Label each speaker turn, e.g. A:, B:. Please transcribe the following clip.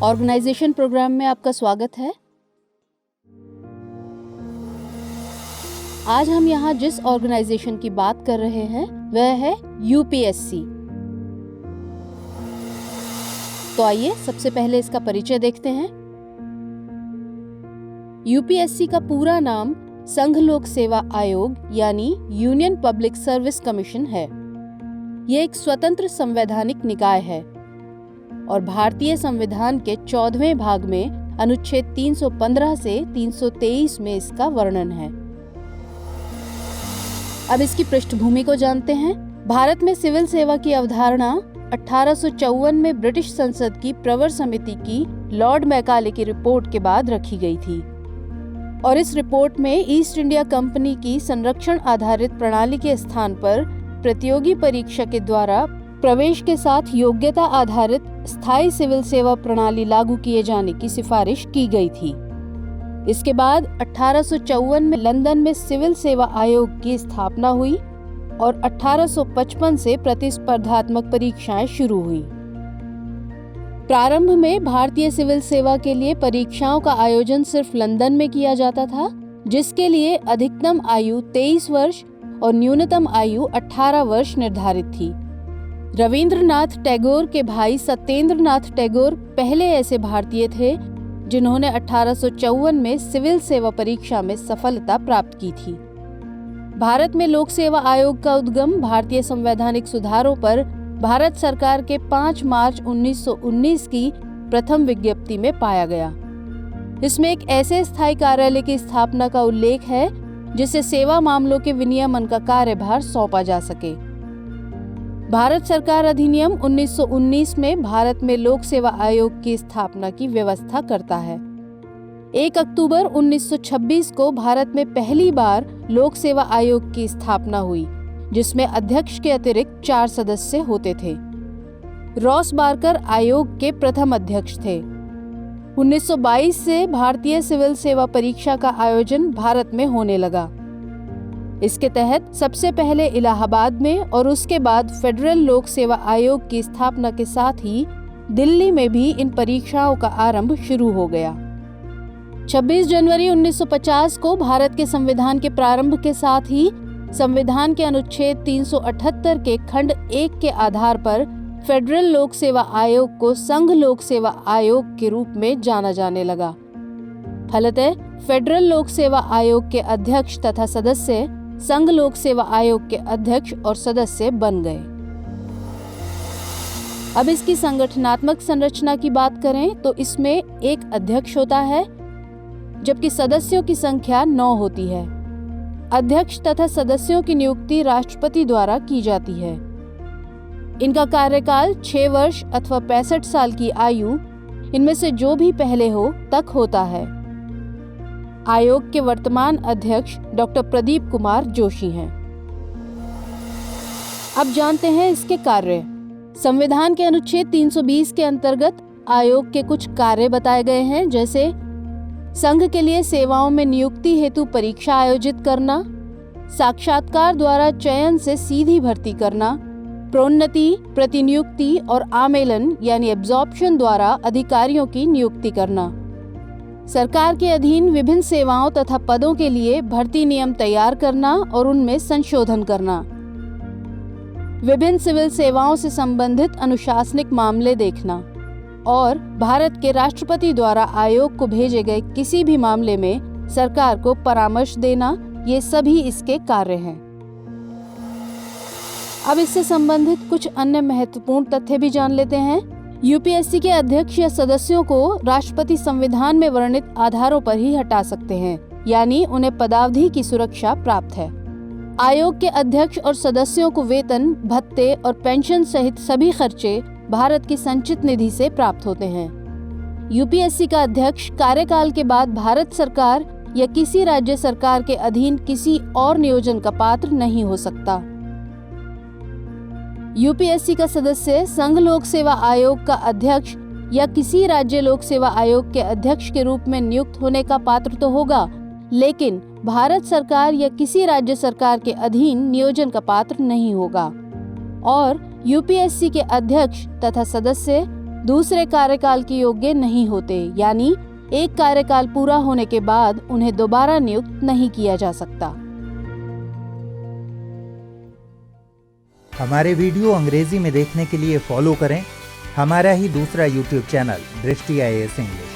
A: Organisation programme में आपका स्वागत है। आज हम यहाँ जिस ऑर्गेनाइजेशन की बात कर रहे हैं वह है यूपीएससी। तो आइए सबसे पहले इसका परिचय देखते हैं। यूपीएससी का पूरा नाम संघ लोक सेवा आयोग यानी यूनियन पब्लिक सर्विस कमीशन है। यह एक स्वतंत्र संवैधानिक निकाय है और भारतीय संविधान के 14वें भाग में अनुच्छेद 315 से 323 में इसका वर्णन है। अब इसकी पृष्ठभूमि को जानते हैं। भारत में सिविल सेवा की अवधारणा 1854 में ब्रिटिश संसद की प्रवर समिति की लॉर्ड मैकाले की रिपोर्ट के बाद रखी गई थी और इस रिपोर्ट में ईस्ट इंडिया कंपनी की संरक्षण आधारित प्रणाली के स्थान पर प्रतियोगी परीक्षा के द्वारा प्रवेश के साथ योग्यता आधारित स्थायी सिविल सेवा प्रणाली लागू किए जाने की सिफारिश की गई थी। इसके बाद 1854 में लंदन में सिविल सेवा आयोग की स्थापना हुई और 1855 से प्रतिस्पर्धात्मक परीक्षाएं शुरू हुई। प्रारंभ में भारतीय सिविल सेवा के लिए परीक्षाओं का आयोजन सिर्फ लंदन में किया जाता था, जिसके लिए अधिकतम आयु 23 वर्ष और न्यूनतम आयु 18 वर्ष निर्धारित थी। रविंद्रनाथ टैगोर के भाई सत्येंद्रनाथ टैगोर पहले ऐसे भारतीय थे जिन्होंने 1854 में सिविल सेवा परीक्षा में सफलता प्राप्त की थी। भारत में लोक सेवा आयोग का उद्गम भारतीय संवैधानिक सुधारों पर भारत सरकार के 5 मार्च 1919 की प्रथम विज्ञप्ति में पाया गया। इसमें एक ऐसे स्थायी कार्यालय की स्थापना का उल्लेख है जिसे सेवा मामलों के विनियमन का कार्यभार सौंपा जा सके। भारत सरकार अधिनियम 1919 में भारत में लोक सेवा आयोग की स्थापना की व्यवस्था करता है। 1 अक्टूबर 1926 को भारत में पहली बार लोक सेवा आयोग की स्थापना हुई, जिसमें अध्यक्ष के अतिरिक्त 4 सदस्य होते थे। रॉस बारकर आयोग के प्रथम अध्यक्ष थे। 1922 से भारतीय सिविल सेवा परीक्षा का आयोजन भारत में होने लगा। इसके तहत सबसे पहले इलाहाबाद में और उसके बाद फेडरल लोक सेवा आयोग की स्थापना के साथ ही दिल्ली में भी इन परीक्षाओं का आरंभ शुरू हो गया। 26 जनवरी 1950 को भारत के संविधान के प्रारंभ के साथ ही संविधान के अनुच्छेद 378 के खंड 1 के आधार पर फेडरल लोक सेवा आयोग को संघ लोक सेवा आयोग के रूप में जाना जाने लगा। फलतः फेडरल लोक सेवा आयोग के अध्यक्ष तथा सदस्य संघ लोक सेवा आयोग के अध्यक्ष और सदस्य बन गए। अब इसकी संगठनात्मक संरचना की बात करें तो इसमें एक अध्यक्ष होता है, जबकि सदस्यों की संख्या 9 होती है। अध्यक्ष तथा सदस्यों की नियुक्ति राष्ट्रपति द्वारा की जाती है। इनका कार्यकाल 6 वर्ष अथवा 65 साल की आयु, इनमें से जो भी पहले हो तक होता है। आयोग के वर्तमान अध्यक्ष डॉक्टर प्रदीप कुमार जोशी हैं। अब जानते हैं इसके कार्य। संविधान के अनुच्छेद 320 के अंतर्गत आयोग के कुछ कार्य बताए गए हैं, जैसे संघ के लिए सेवाओं में नियुक्ति हेतु परीक्षा आयोजित करना, साक्षात्कार द्वारा चयन से सीधी भर्ती करना, प्रोन्नति, प्रतिनियुक्ति और आमेलन यानी एब्जॉर्प्शन द्वारा अधिकारियों की नियुक्ति करना, सरकार के अधीन विभिन्न सेवाओं तथा पदों के लिए भर्ती नियम तैयार करना और उनमें संशोधन करना, विभिन्न सिविल सेवाओं से संबंधित अनुशासनिक मामले देखना और भारत के राष्ट्रपति द्वारा आयोग को भेजे गए किसी भी मामले में सरकार को परामर्श देना, ये सभी इसके कार्य हैं। अब इससे संबंधित कुछ अन्य महत्वपूर्ण तथ्य भी जान लेते हैं। यूपीएससी के अध्यक्ष या सदस्यों को राष्ट्रपति संविधान में वर्णित आधारों पर ही हटा सकते हैं, यानी उन्हें पदावधि की सुरक्षा प्राप्त है। आयोग के अध्यक्ष और सदस्यों को वेतन, भत्ते और पेंशन सहित सभी खर्चे भारत की संचित निधि से प्राप्त होते हैं। यूपीएससी का अध्यक्ष कार्यकाल के बाद भारत सरकार या किसी राज्य सरकार के अधीन किसी और नियोजन का पात्र नहीं हो सकता। यूपीएससी का सदस्य संघ लोक सेवा आयोग का अध्यक्ष या किसी राज्य लोक सेवा आयोग के अध्यक्ष के रूप में नियुक्त होने का पात्र तो होगा, लेकिन भारत सरकार या किसी राज्य सरकार के अधीन नियोजन का पात्र नहीं होगा। और यूपीएससी के अध्यक्ष तथा सदस्य दूसरे कार्यकाल के योग्य नहीं होते, यानी एक कार्यकाल पूरा होने के बाद उन्हें दोबारा नियुक्त नहीं किया जा सकता।
B: हमारे वीडियो अंग्रेजी में देखने के लिए फॉलो करें हमारा ही दूसरा YouTube चैनल दृष्टि IAS इंग्लिश।